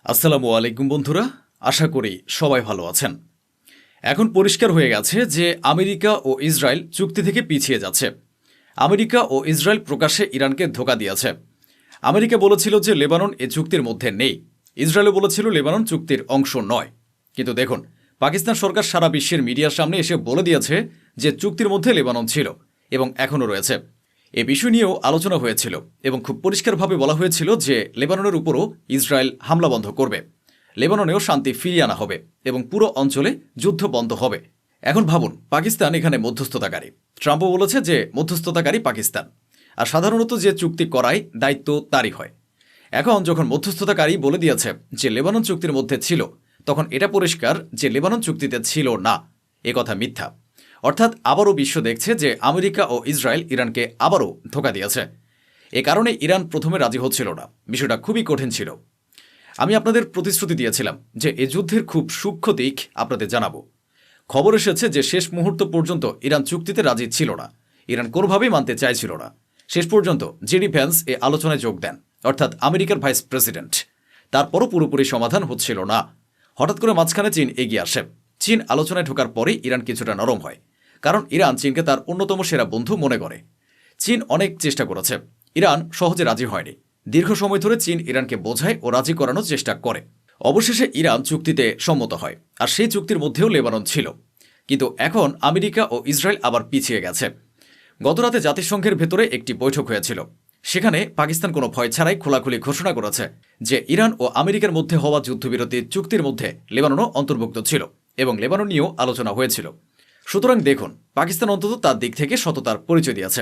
আসসালামু আলাইকুম বন্ধুরা, আশা করি সবাই ভালো আছেন। এখন পরিষ্কার হয়ে গেছে যে আমেরিকা ও ইসরায়েল চুক্তি থেকে পিছিয়ে যাচ্ছে। আমেরিকা ও ইসরায়েল প্রকাশ্যে ইরানকে ধোঁকা দিয়েছে। আমেরিকা বলেছিল যে লেবানন এ চুক্তির মধ্যে নেই, ইসরায়েলও বলেছিল লেবানন চুক্তির অংশ নয়। কিন্তু দেখুন, পাকিস্তান সরকার সারা বিশ্বের মিডিয়ার সামনে এসে বলে দিয়েছে যে চুক্তির মধ্যে লেবানন ছিল এবং এখনও রয়েছে। এ বিষয় নিয়েও আলোচনা হয়েছিল এবং খুব পরিষ্কারভাবে বলা হয়েছিল যে লেবাননের উপরও ইসরায়েল হামলা বন্ধ করবে, লেবাননেও শান্তি ফিরিয়ে আনা হবে এবং পুরো অঞ্চলে যুদ্ধ বন্ধ হবে। এখন ভাবুন, পাকিস্তান এখানে মধ্যস্থতাকারী। ট্রাম্পও বলেছে যে মধ্যস্থতাকারী পাকিস্তান, আর সাধারণত যে চুক্তি করায় দায়িত্ব তারই হয়। এখন যখন মধ্যস্থতাকারী বলে দিয়েছে যে লেবানন চুক্তির মধ্যে ছিল, তখন এটা পরিষ্কার যে লেবানন চুক্তিতে ছিল না, এ কথা মিথ্যা। অর্থাৎ আবারও বিশ্ব দেখছে যে আমেরিকা ও ইসরায়েল ইরানকে আবারও ধোঁকা দিয়েছে। এ কারণে ইরান প্রথমে রাজি হচ্ছিল না, বিষয়টা খুবই কঠিন ছিল। আমি আপনাদের প্রতিশ্রুতি দিয়েছিলাম যে এ যুদ্ধের খুব সূক্ষ্ম দিক আপনাদের জানাবো। খবর এসেছে যে শেষ মুহূর্ত পর্যন্ত ইরান চুক্তিতে রাজি ছিল না, ইরান কোনোভাবেই মানতে চাইছিল না। শেষ পর্যন্ত জেডি ভ্যান্স এ আলোচনায় যোগ দেন, অর্থাৎ আমেরিকার ভাইস প্রেসিডেন্ট। তারপরও পুরোপুরি সমাধান হচ্ছিল না। হঠাৎ করে মাঝখানে চীন এগিয়ে আসে। চীন আলোচনায় ঢোকার পরেই ইরান কিছুটা নরম হয়, কারণ ইরান চীনকে তার অন্যতম সেরা বন্ধু মনে করে। চীন অনেক চেষ্টা করেছে, ইরান সহজে রাজি হয়নি। দীর্ঘ সময় ধরে চীন ইরানকে বোঝায় ও রাজি করানোর চেষ্টা করে। অবশেষে ইরান চুক্তিতে সম্মত হয়, আর সেই চুক্তির মধ্যেও লেবানন ছিল। কিন্তু এখন আমেরিকা ও ইসরায়েল আবার পিছিয়ে গেছে। গতরাতে জাতিসংঘের ভেতরে একটি বৈঠক হয়েছিল। সেখানে পাকিস্তান কোনো ভয় ছাড়াই খোলাখুলি ঘোষণা করেছে যে ইরান ও আমেরিকার মধ্যে হওয়া যুদ্ধবিরতি চুক্তির মধ্যে লেবাননও অন্তর্ভুক্ত ছিল এবং লেবানন নিয়েও আলোচনা হয়েছিল। সুতরাং দেখুন, পাকিস্তান অন্তত তার দিক থেকে সততার পরিচয় দিয়েছে।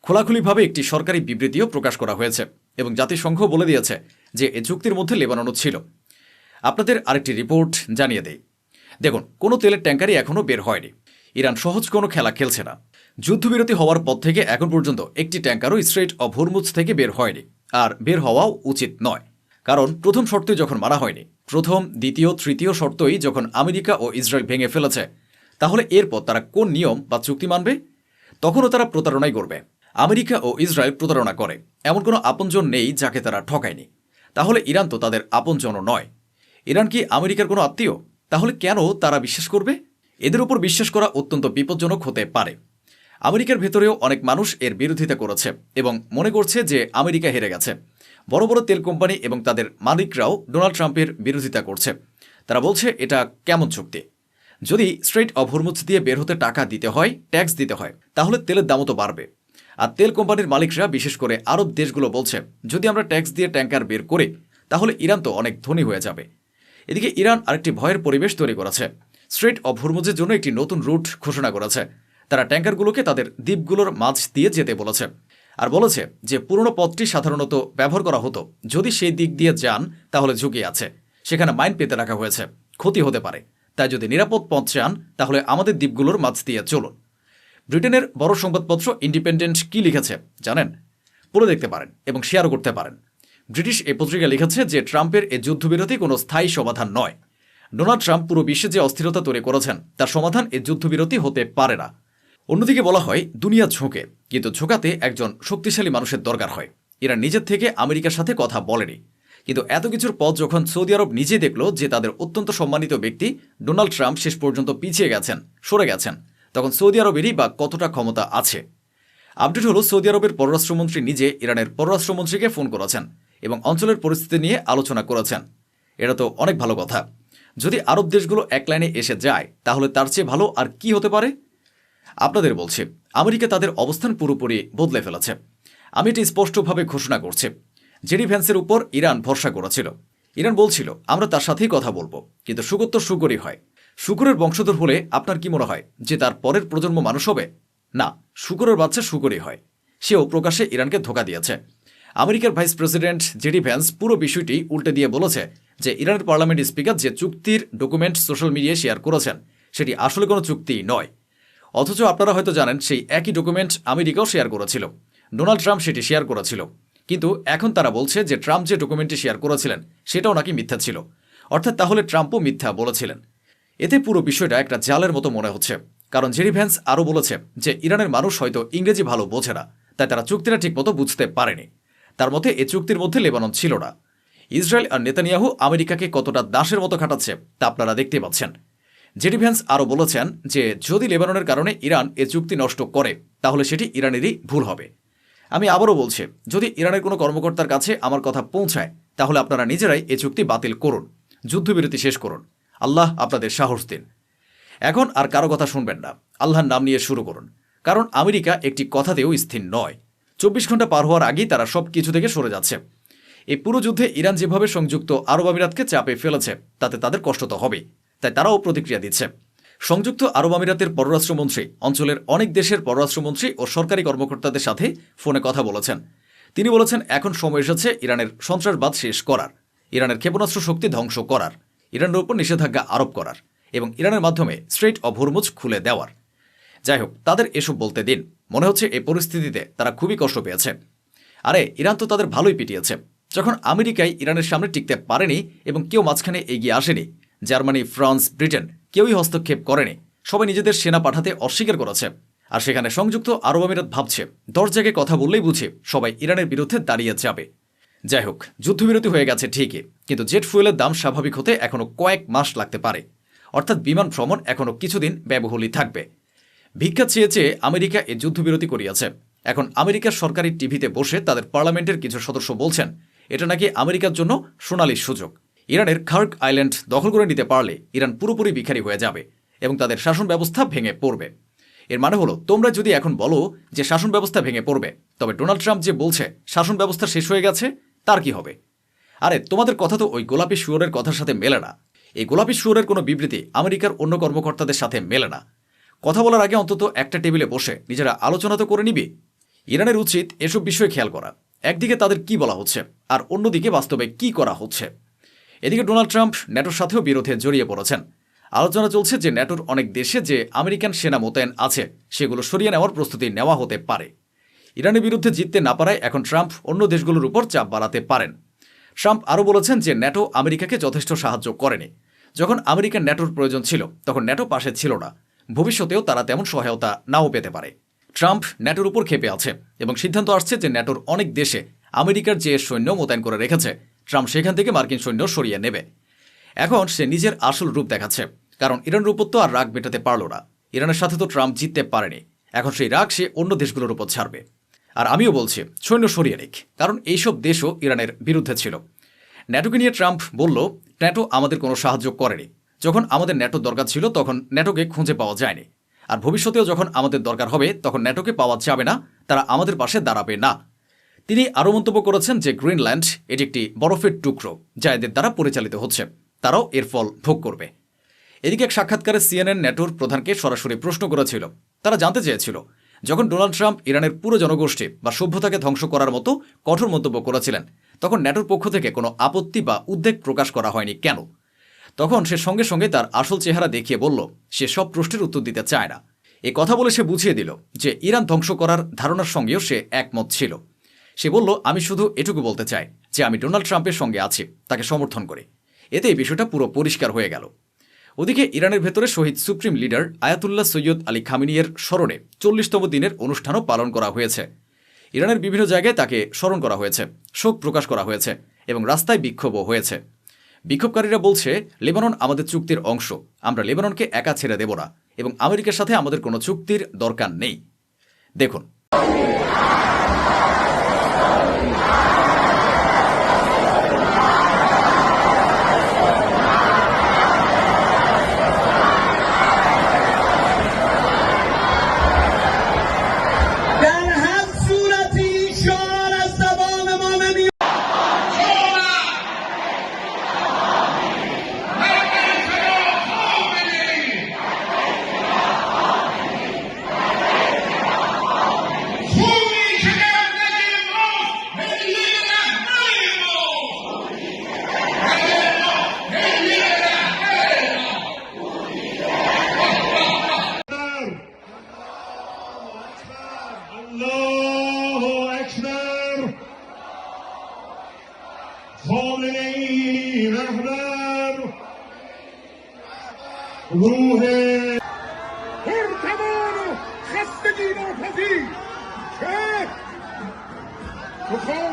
খোলাখুলিভাবে একটি সরকারি বিবৃতিও প্রকাশ করা হয়েছে এবং জাতিসংঘ বলে দিয়েছে যে এ চুক্তির মধ্যে লেবাননও ছিল। আপনাদের আরেকটি রিপোর্ট জানিয়ে দেই। দেখুন, কোনো তেলের ট্যাঙ্কারই এখনও বের হয়নি। ইরান সহজ কোনো খেলা খেলছে না। যুদ্ধবিরতি হওয়ার পর থেকে এখন পর্যন্ত একটি ট্যাঙ্কারও স্ট্রেইট অব হরমুজ থেকে বের হয়নি, আর বের হওয়াও উচিত নয়। কারণ প্রথম শর্তই যখন মানা হয়নি, প্রথম, দ্বিতীয়, তৃতীয় শর্তই যখন আমেরিকা ও ইসরায়েল ভেঙে ফেলেছে, তাহলে এরপর তারা কোন নিয়ম বা চুক্তি মানবে? তখনও তারা প্রতারণাই করবে। আমেরিকা ও ইসরায়েল প্রতারণা করে, এমন কোনো আপনজন নেই যাকে তারা ঠকায়নি। তাহলে ইরান তো তাদের আপনজনও নয়। ইরান কি আমেরিকার কোনো আত্মীয়? তাহলে কেন তারা বিশ্বাস করবে? এদের উপর বিশ্বাস করা অত্যন্ত বিপজ্জনক হতে পারে। আমেরিকার ভেতরেও অনেক মানুষ এর বিরোধিতা করেছে এবং মনে করছে যে আমেরিকা হেরে গেছে। বড় বড় তেল কোম্পানি এবং তাদের মালিকরাও ডোনাল্ড ট্রাম্পের বিরোধিতা করছে। তারা বলছে এটা কেমন চুক্তি? যদি স্ট্রেইট অব হরমুজ দিয়ে বের হতে টাকা দিতে হয়, ট্যাক্স দিতে হয়, তাহলে তেলের দামও তো বাড়বে। আর তেল কোম্পানির মালিকরা, বিশেষ করে আরব দেশগুলো বলছে, যদি আমরা ট্যাক্স দিয়ে ট্যাঙ্কার বের করি তাহলে ইরান তো অনেক ধনী হয়ে যাবে। এদিকে ইরান আরেকটি ভয়ের পরিবেশ তৈরি করেছে। স্ট্রেইট অব হরমুজের জন্য একটি নতুন রুট ঘোষণা করেছে। তারা ট্যাঙ্কারগুলোকে তাদের দ্বীপগুলোর মাঝ দিয়ে যেতে বলেছে, আর বলেছে যে পুরনো পথটি সাধারণত ব্যবহার করা হতো। যদি সেই দিক দিয়ে যান তাহলে ঝুঁকি আছে, সেখানে মাইন পেতে রাখা হয়েছে, ক্ষতি হতে পারে। তাই যদি নিরাপদ পথ চান তাহলে আমাদের দ্বীপগুলোর মাঝ দিয়ে চলুন। ব্রিটেনের বড় সংবাদপত্র ইন্ডিপেন্ডেন্ট কি লিখেছে জানেন? পড়ে দেখতে পারেন এবং শেয়ারও করতে পারেন। ব্রিটিশ এই পত্রিকা লিখেছে যে ট্রাম্পের এই যুদ্ধবিরতি কোনো স্থায়ী সমাধান নয়। ডোনাল্ড ট্রাম্প পুরো বিশ্বে যে অস্থিরতা তৈরি করেছেন তার সমাধান এই যুদ্ধবিরতি হতে পারে না। অন্যদিকে বলা হয় দুনিয়া ঝোঁকে, কিন্তু ঝোঁকাতে একজন শক্তিশালী মানুষের দরকার হয়। এরা নিজের থেকে আমেরিকার সাথে কথা বলেনি, কিন্তু এত কিছুর পর যখন সৌদি আরব নিজে দেখল যে তাদের অত্যন্ত সম্মানিত ব্যক্তি ডোনাল্ড ট্রাম্প শেষ পর্যন্ত পিছিয়ে গেছেন, সরে গেছেন, তখন সৌদি আরবেরই বা কতটা ক্ষমতা আছে। আপডেট হলো, সৌদি আরবের পররাষ্ট্রমন্ত্রী নিজে ইরানের পররাষ্ট্রমন্ত্রীকে ফোন করেছেন এবং অঞ্চলের পরিস্থিতি নিয়ে আলোচনা করেছেন। এটা তো অনেক ভালো কথা। যদি আরব দেশগুলো এক লাইনে এসে যায় তাহলে তার চেয়ে ভালো আর কি হতে পারে? আপনাদের বলছি, আমেরিকা তাদের অবস্থান পুরোপুরি বদলে ফেলেছে। আমি এটি স্পষ্টভাবে ঘোষণা করছি। জেডি ভ্যান্সের উপর ইরান ভরসা করেছিল। ইরান বলছিল আমরা তার সাথেই কথা বলবো, কিন্তু শুকর তো শুকরই হয়। শুকরের বংশধর হলে আপনার কি মনে হয় যে তার পরের প্রজন্ম মানুষ হবে? না, শুকরের বাচ্চা শুকরই হয়। সেও প্রকাশ্যে ইরানকে ধোঁকা দিয়েছে। আমেরিকার ভাইস প্রেসিডেন্ট জেডি ভ্যান্স পুরো বিষয়টি উল্টে দিয়ে বলেছে যে ইরানের পার্লামেন্ট স্পিকার যে চুক্তির ডকুমেন্ট সোশ্যাল মিডিয়ায় শেয়ার করেছেন সেটি আসলে কোনো চুক্তি নয়। অথচ আপনারা হয়তো জানেন সেই একই ডকুমেন্ট আমেরিকাও শেয়ার করেছিল, ডোনাল্ড ট্রাম্প সেটি শেয়ার করেছিল। কিন্তু এখন তারা বলছে যে ট্রাম্প যে ডকুমেন্টটি শেয়ার করেছিলেন সেটাও নাকি মিথ্যা ছিল। অর্থাৎ তাহলে ট্রাম্পও মিথ্যা বলেছিলেন। এতে পুরো বিষয়টা একটা জালের মতো মনে হচ্ছে, কারণ জেডি ভ্যান্স আরও বলেছে যে ইরানের মানুষ হয়তো ইংরেজি ভালো বোঝে না, তাই তারা চুক্তিটা ঠিকমতো বুঝতে পারেনি। তার মতে এই চুক্তির মধ্যে লেবানন ছিল না। ইসরায়েল আর নেতানিয়াহু আমেরিকাকে কতটা দাসের মতো খাটাচ্ছে তা আপনারা দেখতে পাচ্ছেন। জেডি ভ্যান্স আরও বলেছেন যে যদি লেবাননের কারণে ইরান এ চুক্তি নষ্ট করে তাহলে সেটি ইরানেরই ভুল হবে। আমি আবারও বলছি, যদি ইরানের কোনো কর্মকর্তার কাছে আমার কথা পৌঁছায় তাহলে আপনারা নিজেরাই এ চুক্তি বাতিল করুন, যুদ্ধবিরতি শেষ করুন। আল্লাহ আপনাদের সাহস দিন। এখন আর কারো কথা শুনবেন না, আল্লাহর নাম নিয়ে শুরু করুন। কারণ আমেরিকা একটি কথাতেও স্থির নয়। 24 ঘন্টা পার হওয়ার আগেই তারা সব কিছু থেকে সরে যাচ্ছে। এই পুরো যুদ্ধে ইরান যেভাবে সংযুক্ত আরব আমিরাতকে চাপে ফেলেছে তাতে তাদের কষ্ট তো হবেই, তাই তারাও প্রতিক্রিয়া দিচ্ছে। সংযুক্ত আরব আমিরাতের পররাষ্ট্রমন্ত্রী অঞ্চলের অনেক দেশের পররাষ্ট্রমন্ত্রী ও সরকারি কর্মকর্তাদের সাথে ফোনে কথা বলেছেন। তিনি বলেছেন এখন সময় এসেছে ইরানের সন্ত্রাসবাদ শেষ করার, ইরানের ক্ষেপণাস্ত্র শক্তি ধ্বংস করার, ইরানের উপর নিষেধাজ্ঞা আরোপ করার এবং ইরানের মাধ্যমে স্ট্রেইট অব হরমুজ খুলে দেওয়ার। যাই হোক, তাদের এসব বলতে দিন। মনে হচ্ছে এই পরিস্থিতিতে তারা খুবই কষ্ট পেয়েছে। আরে ইরান তো তাদের ভালোই পিটিয়েছে। যখন আমেরিকায় ইরানের সামনে টিকতে পারেনি এবং কেউ মাঝখানে এগিয়ে আসেনি, জার্মানি, ফ্রান্স, ব্রিটেন কেউই হস্তক্ষেপ করেনি, সবাই নিজেদের সেনা পাঠাতে অস্বীকার করেছে। আর সেখানে সংযুক্ত আরব আমিরাত ভাবছে 10 জায়গায় কথা বললেই বুঝি সবাই ইরানের বিরুদ্ধে দাঁড়িয়ে যাবে। যাই হোক, যুদ্ধবিরতি হয়ে গেছে ঠিকই, কিন্তু জেট ফুয়েলের দাম স্বাভাবিক হতে এখনও কয়েক মাস লাগতে পারে। অর্থাৎ বিমান ভ্রমণ এখনও কিছুদিন ব্যয়বহুলই থাকবে। ভিক্ষা চেয়ে চেয়ে আমেরিকা এই যুদ্ধবিরতি করিয়েছে। এখন আমেরিকার সরকারি টিভিতে বসে তাদের পার্লামেন্টের কিছু সদস্য বলছেন এটা নাকি আমেরিকার জন্য সোনালী সুযোগ। ইরানের খার্ক আইল্যান্ড দখল করে নিতে পারলে ইরান পুরোপুরি ভিখারি হয়ে যাবে এবং তাদের শাসন ব্যবস্থা ভেঙে পড়বে। এর মানে হলো তোমরা যদি এখন বলো যে শাসন ব্যবস্থা ভেঙে পড়বে, তবে ডোনাল্ড ট্রাম্প যে বলছে শাসন ব্যবস্থা শেষ হয়ে গেছে তার কি হবে? আরে তোমাদের কথা তো ওই গোলাপি শুয়োরের কথার সাথে মেলে না। এই গোলাপি শুয়োরের কোনো বিবৃতি আমেরিকার অন্য কর্মকর্তাদের সাথে মেলে না। কথা বলার আগে অন্তত একটা টেবিলে বসে নিজেরা আলোচনা তো করে নিবি। ইরানের উচিত এসব বিষয়ে খেয়াল করা, একদিকে তাদের কি বলা হচ্ছে আর অন্যদিকে বাস্তবে কি করা হচ্ছে। এদিকে ডোনাল্ড ট্রাম্প ন্যাটোর সাথেও বিরোধে জড়িয়ে পড়েছেন। আলোচনা চলছে যে ন্যাটোর অনেক দেশে যে আমেরিকান সেনা মোতায়েন আছে সেগুলো সরিয়ে নেওয়ার প্রস্তুতি নেওয়া হতে পারে। ইরানের বিরুদ্ধে জিততে না পারায় এখন ট্রাম্প অন্য দেশগুলোর উপর চাপ বাড়াতে পারেন। ট্রাম্প আরও বলেছেন যে ন্যাটো আমেরিকাকে যথেষ্ট সাহায্য করেনি। যখন আমেরিকার ন্যাটোর প্রয়োজন ছিল তখন ন্যাটো পাশে ছিল না, ভবিষ্যতেও তারা তেমন সহায়তা নাও পেতে পারে। ট্রাম্প ন্যাটোর উপর ক্ষেপে আছে এবং সিদ্ধান্ত আসছে যে ন্যাটোর অনেক দেশে আমেরিকার যে সৈন্য মোতায়েন করে রেখেছে ট্রাম্প সেখান থেকে মার্কিন সৈন্য সরিয়ে নেবে। এখন সে নিজের আসল রূপ দেখাচ্ছে, কারণ ইরানের উপর তো আর রাগ মেটাতে পারল না। ইরানের সাথে তো ট্রাম্প জিততে পারেনি, এখন সেই রাগ সে অন্য দেশগুলোর উপর ছাড়বে। আর আমিও বলছি সৈন্য সরিয়ে নিক, কারণ এইসব দেশও ইরানের বিরুদ্ধে ছিল। ন্যাটোকে নিয়ে ট্রাম্প বলল ন্যাটো আমাদের কোনো সাহায্য করেনি। যখন আমাদের ন্যাটোর দরকার ছিল তখন ন্যাটোকে খুঁজে পাওয়া যায়নি, আর ভবিষ্যতেও যখন আমাদের দরকার হবে তখন ন্যাটোকে পাওয়া যাবে না, তারা আমাদের পাশে দাঁড়াবে না। তিনি আরও মন্তব্য করেছেন যে গ্রিনল্যান্ড এটি একটি বরফের টুকরো যা এদের দ্বারা পরিচালিত হচ্ছে, তারাও এর ফল ভোগ করবে। এদিকে এক সাক্ষাৎকারে সিএনএন ন্যাটোর প্রধানকে সরাসরি প্রশ্ন করেছিল। তারা জানতে চেয়েছিল যখন ডোনাল্ড ট্রাম্প ইরানের পুরো জনগোষ্ঠী বা সভ্যতাকে ধ্বংস করার মতো কঠোর মন্তব্য করেছিলেন তখন ন্যাটোর পক্ষ থেকে কোনো আপত্তি বা উদ্বেগ প্রকাশ করা হয়নি কেন? তখন সে সঙ্গে সঙ্গে তার আসল চেহারা দেখিয়ে বলল সে সব প্রশ্নের উত্তর দিতে চায় না। এ কথা বলে সে বুঝিয়ে দিল যে ইরান ধ্বংস করার ধারণার সঙ্গেও সে একমত ছিল। সে বলল আমি শুধু এটুকু বলতে চাই যে আমি ডোনাল্ড ট্রাম্পের সঙ্গে আছি, তাকে সমর্থন করি। এতে এই বিষয়টা পুরো পরিষ্কার হয়ে গেল। ওদিকে ইরানের ভেতরে শহীদ supreme leader Ayatollah Sayyid Ali খামেনির স্মরণে 40তম দিনের অনুষ্ঠানও পালন করা হয়েছে। ইরানের বিভিন্ন জায়গায় তাকে স্মরণ করা হয়েছে, শোক প্রকাশ করা হয়েছে এবং রাস্তায় বিক্ষোভও হয়েছে। বিক্ষোভকারীরা বলছে লেবানন আমাদের চুক্তির অংশ, আমরা লেবাননকে একা ছেড়ে দেব না এবং আমেরিকার সাথে আমাদের কোনো চুক্তির দরকার নেই। দেখুন। روحه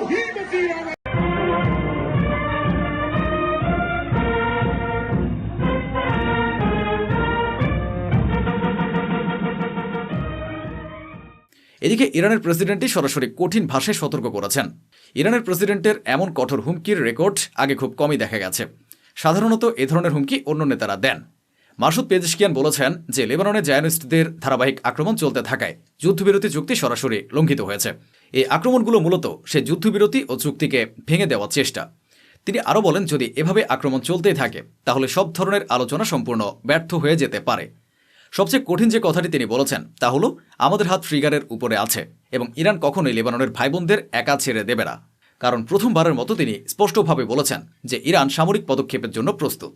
এদিকে ইরানের প্রেসিডেন্টই সরাসরি কঠিন ভাষায় সতর্ক করেছেন। ইরানের প্রেসিডেন্টের এমন কঠোর হুমকির রেকর্ড আগে খুব কমই দেখা গেছে। সাধারণত এ ধরনের হুমকি অন্য নেতারা দেন। মাসুদ পেজেশকিয়ান বলেছেন যে লেবাননে জায়নিস্টদের ধারাবাহিক আক্রমণ চলতে থাকায় যুদ্ধবিরতি চুক্তি সরাসরি লঙ্ঘিত হয়েছে। এই আক্রমণগুলো মূলত সে যুদ্ধবিরতি ও চুক্তিকে ভেঙে দেওয়ার চেষ্টা। তিনি আরও বলেন, যদি এভাবে আক্রমণ চলতেই থাকে তাহলে সব ধরনের আলোচনা সম্পূর্ণ ব্যর্থ হয়ে যেতে পারে। সবচেয়ে কঠিন যে কথাটি তিনি বলেছেন তা হল, আমাদের হাত ট্রিগারের উপরে আছে এবং ইরান কখনোই লেবাননের ভাইবোনদের একা ছেড়ে দেবে না। কারণ প্রথমবারের মতো তিনি স্পষ্টভাবে বলেছেন যে ইরান সামরিক পদক্ষেপের জন্য প্রস্তুত।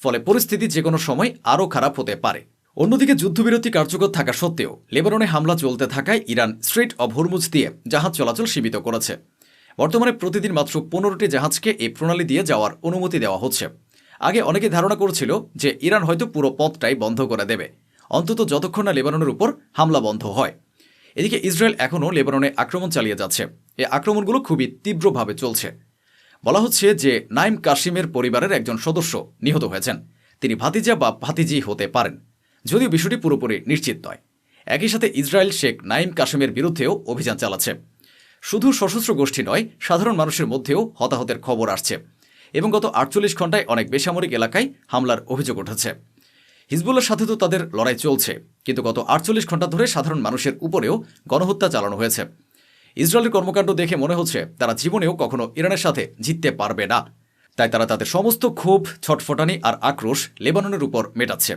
ফলে পরিস্থিতি যে কোনো সময় আরও খারাপ হতে পারে। অন্যদিকে যুদ্ধবিরতি কার্যকর থাকা সত্ত্বেও লেবাননে হামলা চলতে থাকায় ইরান স্ট্রেইট অব হরমুজ দিয়ে জাহাজ চলাচল সীমিত করেছে। বর্তমানে প্রতিদিন মাত্র 15টি জাহাজকে এই প্রণালী দিয়ে যাওয়ার অনুমতি দেওয়া হচ্ছে। আগে অনেকে ধারণা করছিল যে ইরান হয়তো পুরো পথটাই বন্ধ করে দেবে, অন্তত যতক্ষণ না লেবাননের উপর হামলা বন্ধ হয়। এদিকে ইসরায়েল এখনও লেবাননে আক্রমণ চালিয়ে যাচ্ছে। এই আক্রমণগুলো খুবই তীব্রভাবে চলছে। বলা হচ্ছে যে নাইম কাশিমের পরিবারের একজন সদস্য নিহত হয়েছেন। তিনি ভাতিজা বা ভাতিজি হতে পারেন, যদিও বিষয়টি পুরোপুরি নিশ্চিত নয়। একই সাথে ইসরায়েল শেখ নাইম কাশিমের বিরুদ্ধেও অভিযান চালাচ্ছে। শুধু সশস্ত্র গোষ্ঠী নয়, সাধারণ মানুষের মধ্যেও হতাহতের খবর আসছে এবং গত 48 ঘণ্টায় অনেক বেসামরিক এলাকায় হামলার অভিযোগ উঠেছে। হিজবুল্লার সাথে তো তাদের লড়াই চলছে, কিন্তু গত 48 ঘণ্টা ধরে সাধারণ মানুষের উপরেও গণহত্যা চালানো হয়েছে। ইসরায়েলের কর্মকাণ্ড দেখে মনে হচ্ছে তারা জীবনেও কখনো ইরানের সাথে জিততে পারবে না। তাই তারা তাদের সমস্ত ক্ষোভ, ছটফটানি আর আক্রোশ লেবাননের উপর মেটাচ্ছে।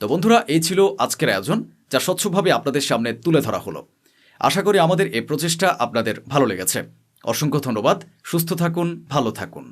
তো বন্ধুরা, এই ছিল আজকের আয়োজন, যা স্বচ্ছভাবে আপনাদের সামনে তুলে ধরা হলো। আশা করি আমাদের এই প্রচেষ্টা আপনাদের ভালো লেগেছে। অসংখ্য ধন্যবাদ। সুস্থ থাকুন, ভালো থাকুন।